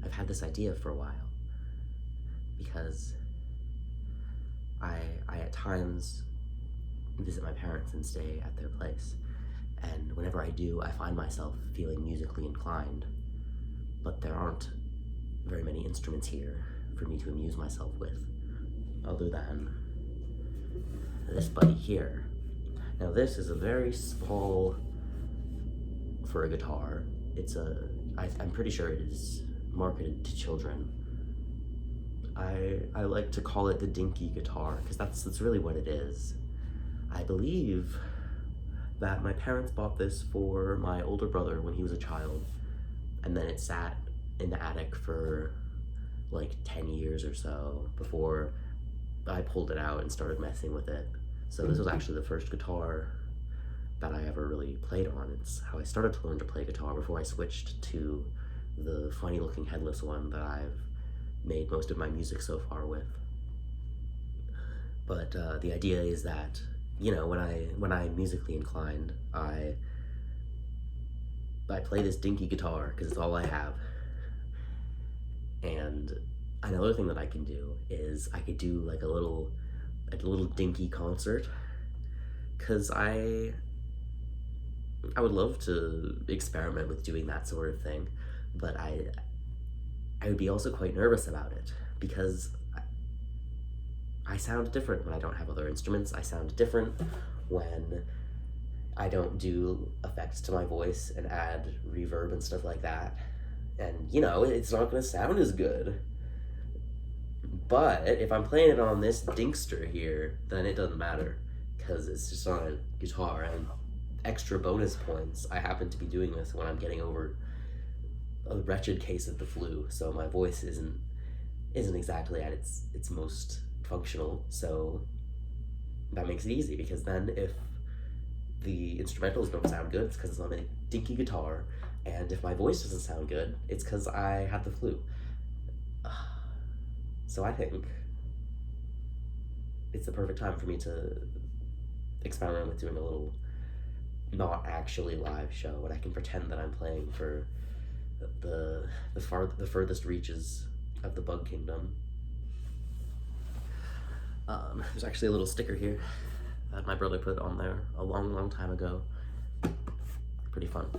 I've had this idea for a while, because I at times visit my parents and stay at their place, and whenever I do, I find myself feeling musically inclined, but there aren't very many instruments here for me to amuse myself with, other than this buddy here. Now this is a very small for a guitar. I'm pretty sure it is marketed to children. I like to call it the dinky guitar, because that's really what it is. I believe that my parents bought this for my older brother when he was a child, and then it sat in the attic for like 10 years or so before I pulled it out and started messing with it. So this was actually the first guitar that I ever really played on. It's how I started to learn to play guitar before I switched to the funny looking headless one that I've made most of my music so far with. But the idea is that, you know, when I'm musically inclined, I play this dinky guitar because it's all I have. And another thing that I can do is I could do like a little dinky concert, because I would love to experiment with doing that sort of thing, but I would be also quite nervous about it, because I sound different when I don't have other instruments. I sound different when I don't do effects to my voice and add reverb and stuff like that. And, you know, it's not going to sound as good. But if I'm playing it on this Dinkster here, then it doesn't matter, because it's just on a guitar. And extra bonus points, I happen to be doing this when I'm getting over a wretched case of the flu, so my voice isn't exactly at its most functional. So that makes it easy, because then if the instrumentals don't sound good, it's because it's on a dinky guitar, and if my voice doesn't sound good, it's because I had the flu. So I think it's the perfect time for me to experiment with doing a little not actually live show, and I can pretend that I'm playing for the furthest reaches of the bug kingdom. There's actually a little sticker here that my brother put on there a long time ago. Pretty fun.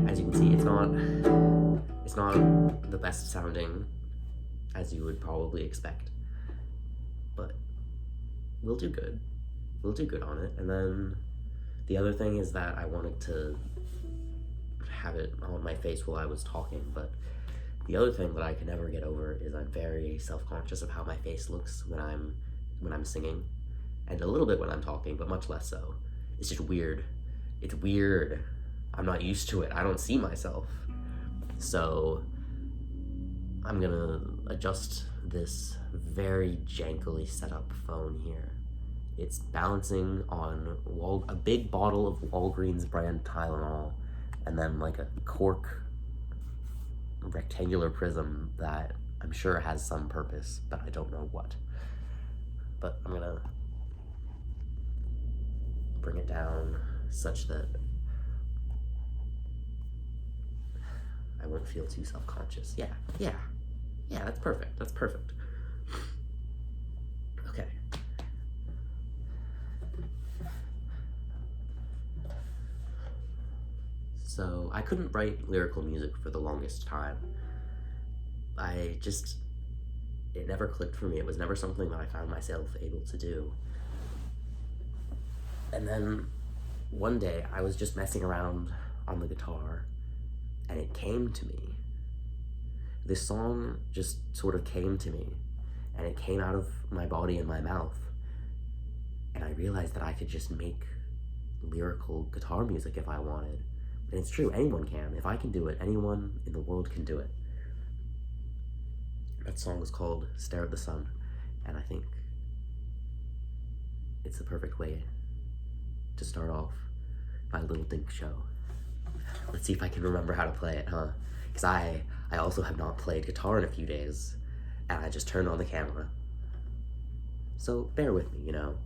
As you can see, it's not the best sounding, as you would probably expect, but we'll do good. We'll do good on it. And then the other thing is that I wanted to have it on my face while I was talking, but the other thing that I can never get over is I'm very self-conscious of how my face looks when I'm singing, and a little bit when I'm talking, but much less so. It's just weird. It's weird. I'm not used to it. I don't see myself. So I'm gonna adjust this very jankily set up phone here. It's balancing on a big bottle of Walgreens brand Tylenol, and then like a cork rectangular prism that I'm sure has some purpose, but I don't know what. But I'm gonna bring it down such that I won't feel too self-conscious. Yeah, that's perfect. That's perfect. Okay. So I couldn't write lyrical music for the longest time. It never clicked for me. It was never something that I found myself able to do. And then one day I was just messing around on the guitar, and it came to me. This song just sort of came to me, and it came out of my body and my mouth, and I realized that I could just make lyrical guitar music if I wanted. And it's true, anyone can. If I can do it, anyone in the world can do it. That song is called Stare at the Sun, and I think it's the perfect way to start off my little Dinkshow. Let's see if I can remember how to play it, huh? Because I also have not played guitar in a few days, and I just turned on the camera. So bear with me, you know?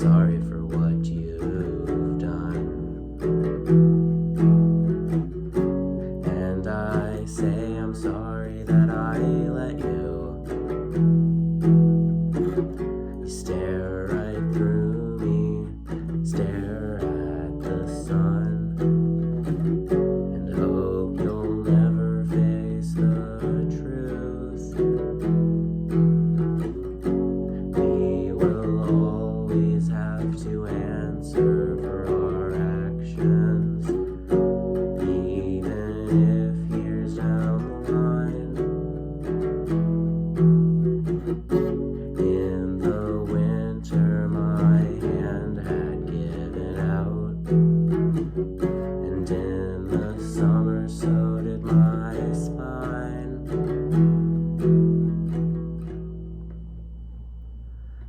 sorry for what you've done. And I say I'm sorry that I let you. You stare right through me, stare at the sun, and hope you'll never face the truth. We will always have to answer for our actions, even if years down the line. In the winter my hand had given out, and in the summer so did my spine.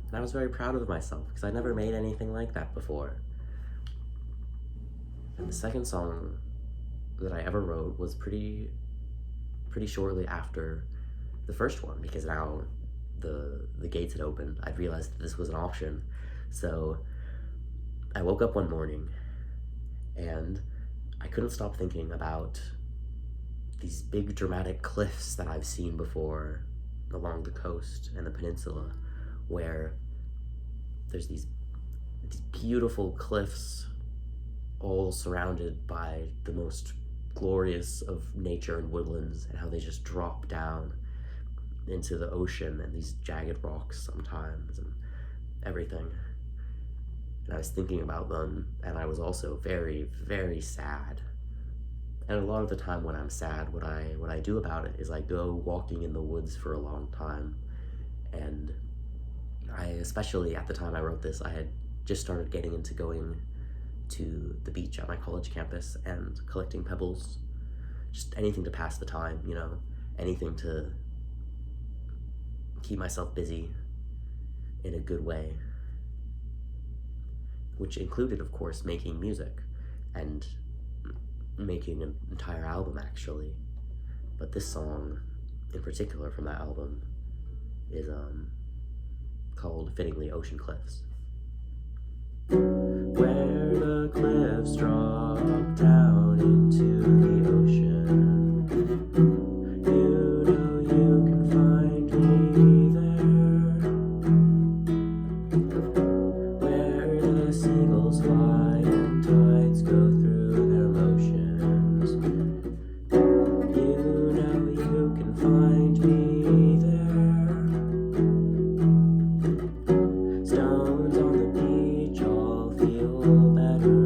And I was very proud of myself because I never made anything like that before. And the second song that I ever wrote was pretty shortly after the first one, because now the gates had opened. I'd realized that this was an option. So I woke up one morning and I couldn't stop thinking about these big dramatic cliffs that I've seen before along the coast and the peninsula, where there's these beautiful cliffs all surrounded by the most glorious of nature and woodlands, and how they just drop down into the ocean and these jagged rocks sometimes and everything. And I was thinking about them, and I was also very, very sad. And a lot of the time when I'm sad, what I do about it is I go walking in the woods for a long time. And I, especially at the time I wrote this, I had just started getting into going to the beach at my college campus and collecting pebbles. Just anything to pass the time, you know, anything to keep myself busy in a good way. Which included, of course, making music and making an entire album, actually. But this song, in particular from that album, is called, fittingly, Ocean Cliffs. Where the cliffs drop down into the ocean, you know you can find me there. Where the seagulls fly and tides go through their motions, you know you can find me there. Stones on the beach all feel better.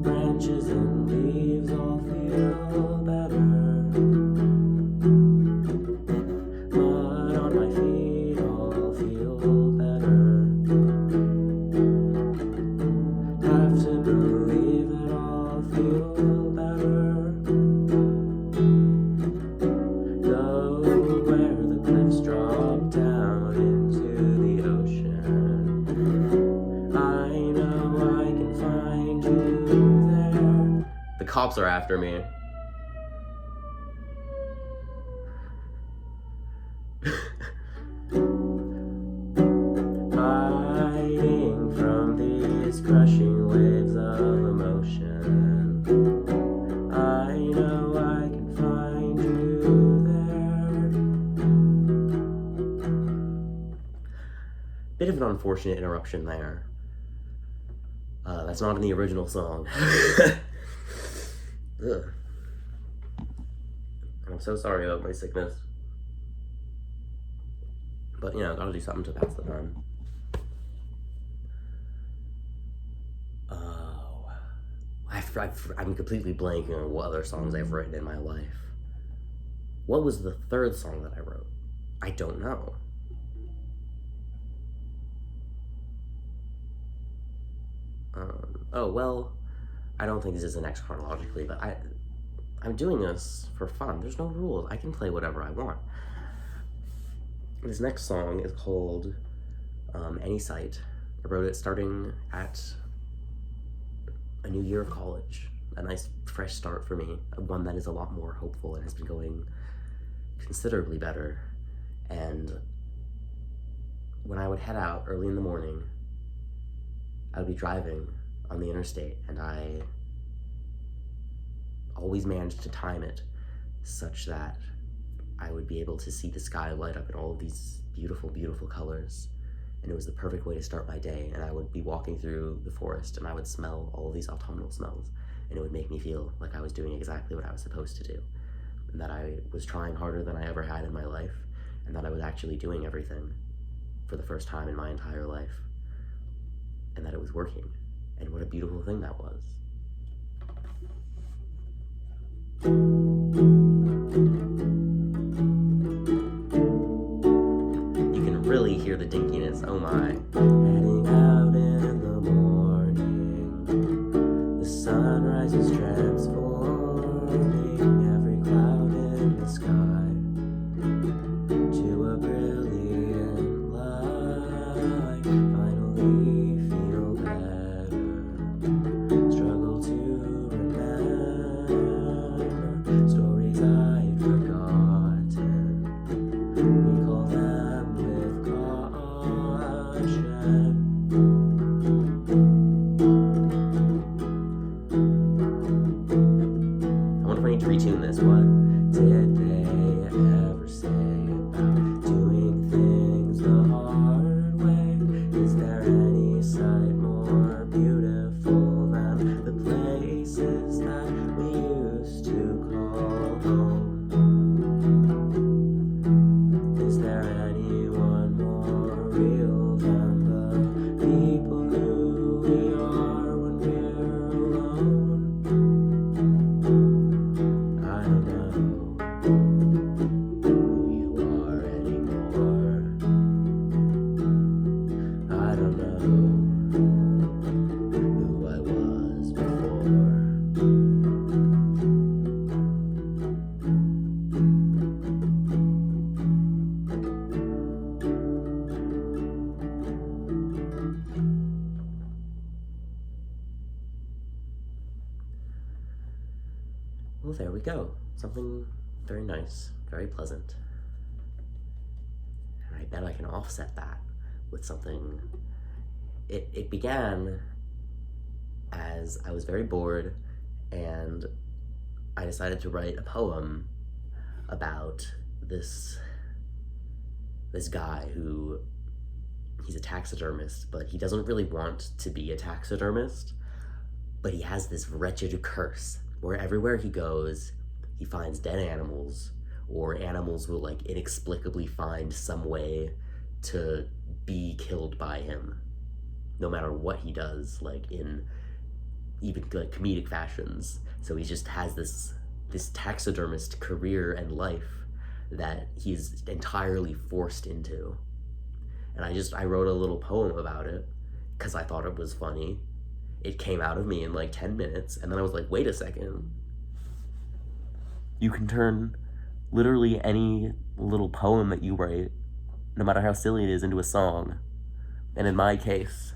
Branches and leaves all feel better. Mud on my feet all feel better. Have to believe it all feel better. Go where the cliffs drop down into the ocean. I know I can find you there. The cops are after me. Hiding from these crushing waves of emotion, I know I can find you there. Bit of an unfortunate interruption there. That's not in the original song. Ugh. And I'm so sorry about my sickness. But, you know, gotta do something to pass the time. Oh, I'm completely blanking on what other songs I've written in my life. What was the third song that I wrote? I don't know. Oh, well, I don't think this is the next chronologically, but I'm doing this for fun. There's no rules. I can play whatever I want. This next song is called Any Sight. I wrote it starting at a new year of college. A nice fresh start for me. One that is a lot more hopeful and has been going considerably better. And when I would head out early in the morning, I would be driving on the interstate, and I always managed to time it such that I would be able to see the sky light up in all of these beautiful, beautiful colors. And it was the perfect way to start my day. And I would be walking through the forest, and I would smell all of these autumnal smells, and it would make me feel like I was doing exactly what I was supposed to do, and that I was trying harder than I ever had in my life, and that I was actually doing everything for the first time in my entire life, and that it was working. And what a beautiful thing that was. You can really hear the dinkiness, oh my. Heading out in the morning, the sunrise is transforming every cloud in the sky to a brilliant light. Finally feel better, struggle to remember stories I'd forgotten, recall them with caution. I wonder if I need to retune this. What did they ever say about doing things the hard way? Is there any sight more beautiful than the places that we used to call home? Is there anyone more real than the people who we are when we're alone? I don't know who you are anymore. I don't know who I was before. Well, there we go. Something very nice, very pleasant. And I bet I can offset that with something. It began as I was very bored, and I decided to write a poem about this guy who, he's a taxidermist, but he doesn't really want to be a taxidermist, but he has this wretched curse where everywhere he goes, he finds dead animals, or animals will like inexplicably find some way to be killed by him, no matter what he does, like in even like comedic fashions. So he just has this taxidermist career and life that he's entirely forced into. And I wrote a little poem about it because I thought it was funny. It came out of me in like 10 minutes, and then I was like, wait a second. You can turn literally any little poem that you write, no matter how silly it is, into a song. And in my case,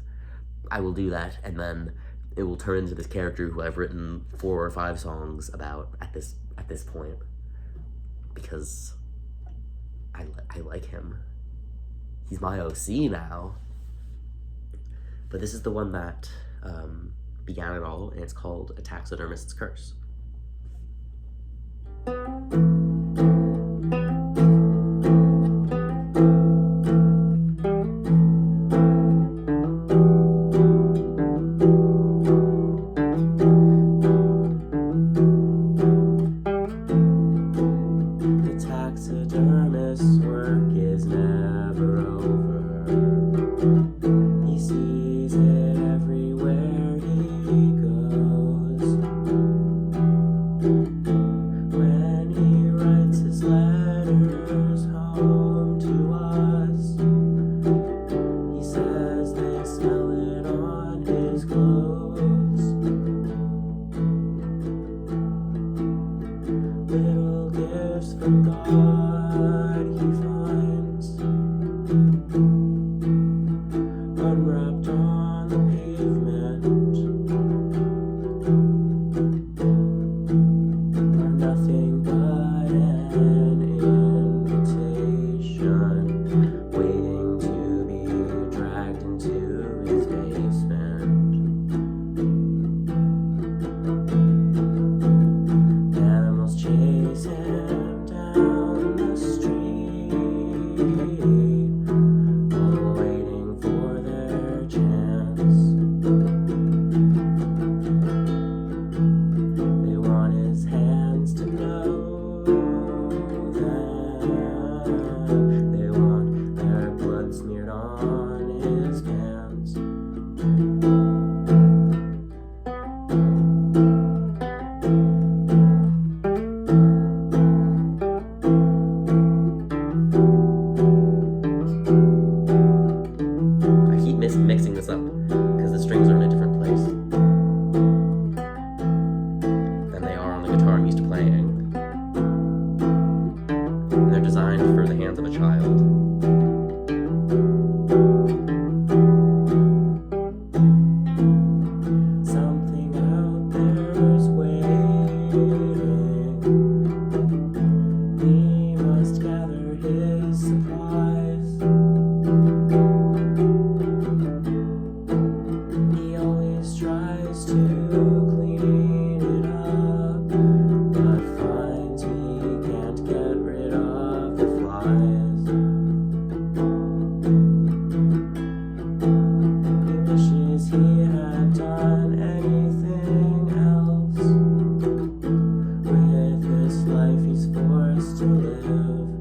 I will do that, and then it will turn into this character who I've written 4 or 5 songs about at this point, because I like him. He's my OC now. But this is the one that began it all, and it's called A Taxidermist's Curse. The taxidermist's work is never over. He sees it everywhere he goes. When he writes his letters home to us, he says they smell it on his clothes. Little gifts from God he finds, unwrapped on the pavement, are nothing but an invitation waiting to be mixing this up because the strings are in a different place than they are on the guitar I'm used to playing. And they're designed for the hands of a child. Something out there is waiting. He must gather his supplies. He always tries to clean it up, but finds he can't get rid of the flies. He wishes he had done anything else with this life he's forced to live.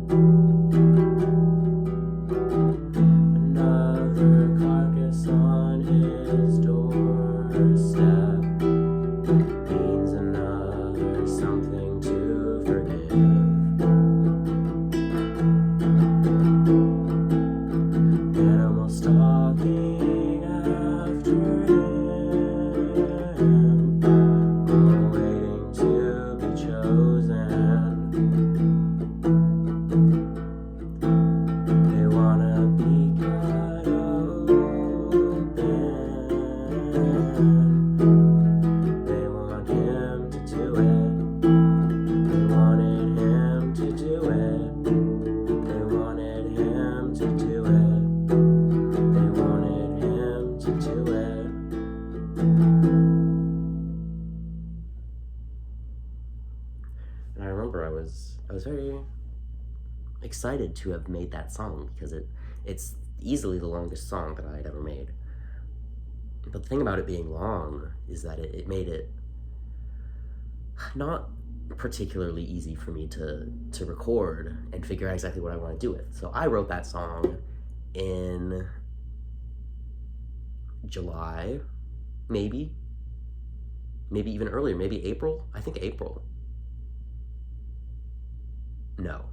Another carcass on his doorstep means another something to forgive. Animals stalking after him, all waiting to be chosen. They wanna be cut open. They want him to do it. They wanted him to do it. They wanted him to do it. They wanted him to do it. And I remember I was very excited to have made that song because it's easily the longest song that I had ever made. But the thing about it being long is that it made it not particularly easy for me to record and figure out exactly what I want to do with. So I wrote that song in July, maybe even earlier, maybe April. I think April. No,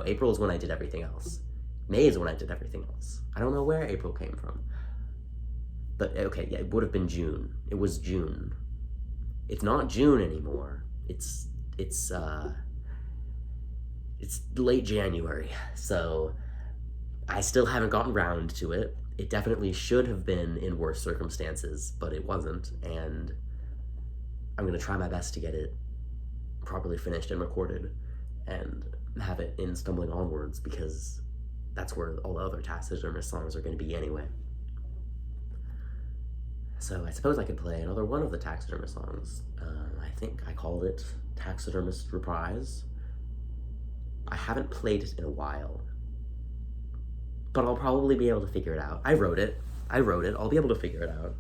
April is when I did everything else. May is when I did everything else. I don't know where April came from. But okay, yeah, it would have been June. It was June. It's not June anymore. It's late January. So I still haven't gotten round to it. It definitely should have been in worse circumstances, but it wasn't, and I'm gonna try my best to get it properly finished and recorded and have it in Stumbling Onwards, because that's where all the other Taxidermist songs are going to be anyway. So I suppose I could play another one of the Taxidermist songs. I think I called it Taxidermist Reprise. I haven't played it in a while, but I'll probably be able to figure it out. I wrote it. I'll be able to figure it out.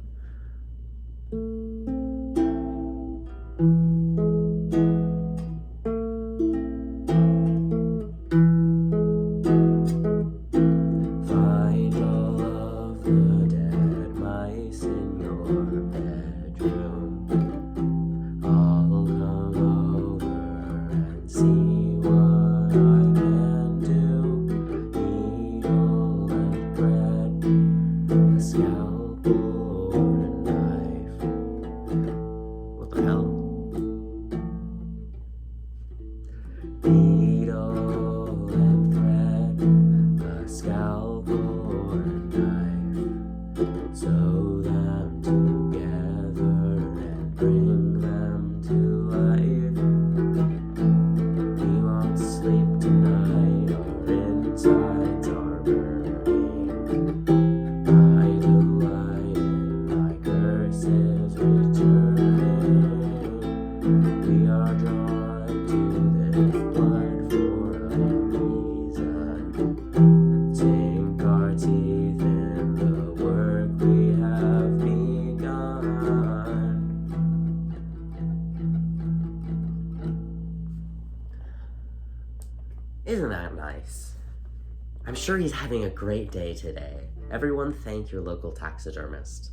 Isn't that nice? I'm sure he's having a great day today. Everyone thank your local taxidermist,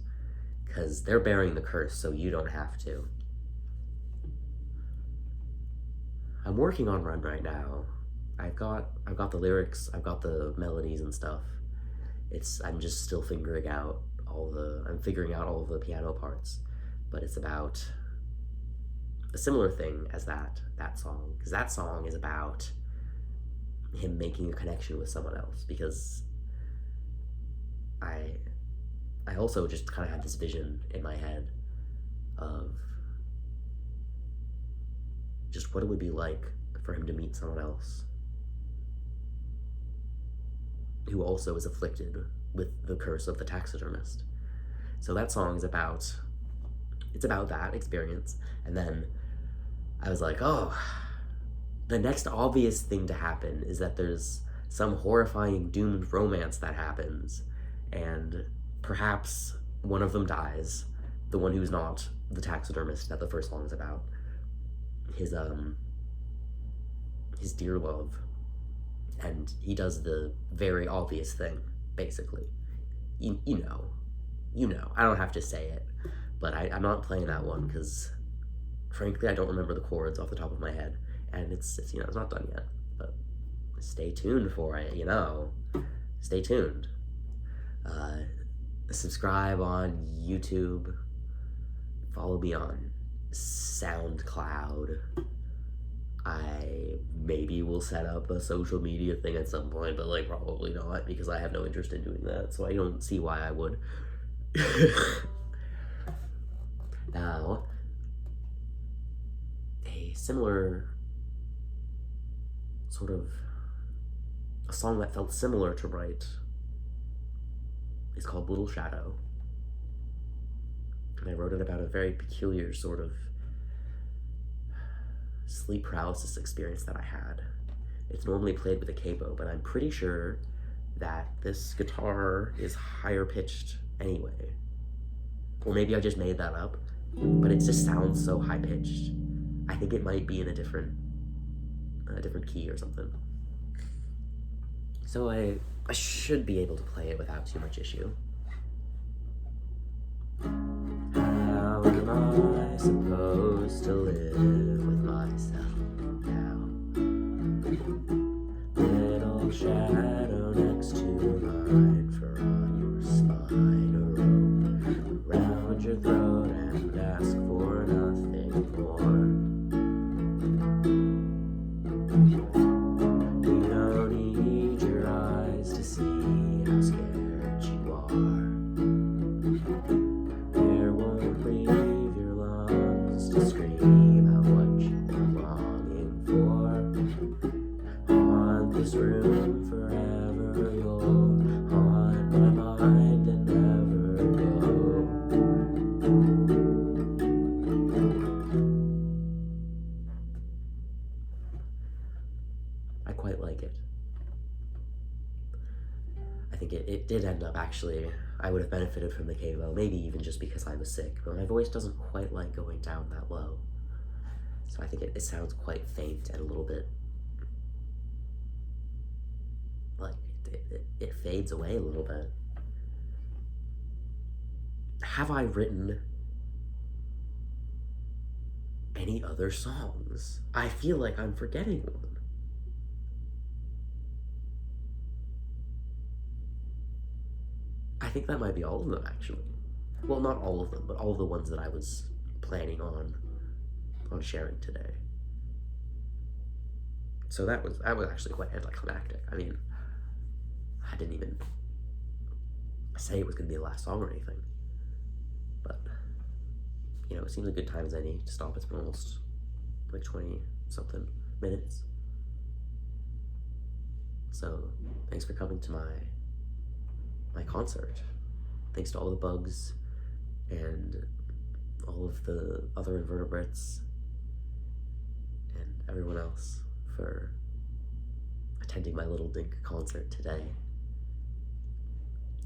because they're bearing the curse so you don't have to. I'm working on Run right now. I've got the lyrics, I've got the melodies and stuff. I'm just still figuring out I'm figuring out all of the piano parts, but it's about a similar thing as that song, because that song is about him making a connection with someone else, because I also just kind of had this vision in my head of just what it would be like for him to meet someone else who also is afflicted with the curse of the taxidermist. So that song is about that experience. And then I was like, oh, the next obvious thing to happen is that there's some horrifying doomed romance that happens, and perhaps one of them dies, the one who's not the taxidermist that the first song is about, his dear love, and he does the very obvious thing, basically. You know. I don't have to say it, but I'm not playing that one because, frankly, I don't remember the chords off the top of my head, and it's not done yet. But stay tuned for it. Stay tuned. Subscribe on YouTube. Follow me on SoundCloud. I maybe will set up a social media thing at some point, but probably not, because I have no interest in doing that, so I don't see why I would. Now, a similar sort of a song that felt similar to Bright is called Little Shadow. And I wrote it about a very peculiar sort of sleep paralysis experience that I had. It's normally played with a capo, but I'm pretty sure that this guitar is higher pitched anyway. Or maybe I just made that up, but it just sounds so high pitched. I think it might be in a different key or something. So I should be able to play it without too much issue. How am I supposed to live with myself now? Little shadow next to mine, for on your spine a rope around your throat, and ask for nothing more. You don't need your eyes to see how scared you are. Air won't leave your lungs to scream out what you're longing for. Haunt this room forever, you'll haunt my mind and never go. I quite like it. I think it did end up actually, I would have benefited from the capo, maybe even just because I was sick, but my voice doesn't quite like going down that low. So I think it sounds quite faint and a little bit, it fades away a little bit. Have I written any other songs? I feel like I'm forgetting one. I think that might be all of them, actually. Well, not all of them, but all of the ones that I was planning on sharing today. So that was actually quite anticlimactic. I mean, I didn't even say it was going to be the last song or anything. But, it seems a good time as any to stop. It's been almost 20-something minutes. So, thanks for coming to my concert. Thanks to all the bugs and all of the other invertebrates and everyone else for attending my little dink concert today.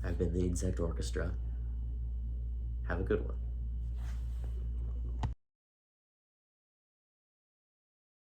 I've been the Insect Orchestra. Have a good one.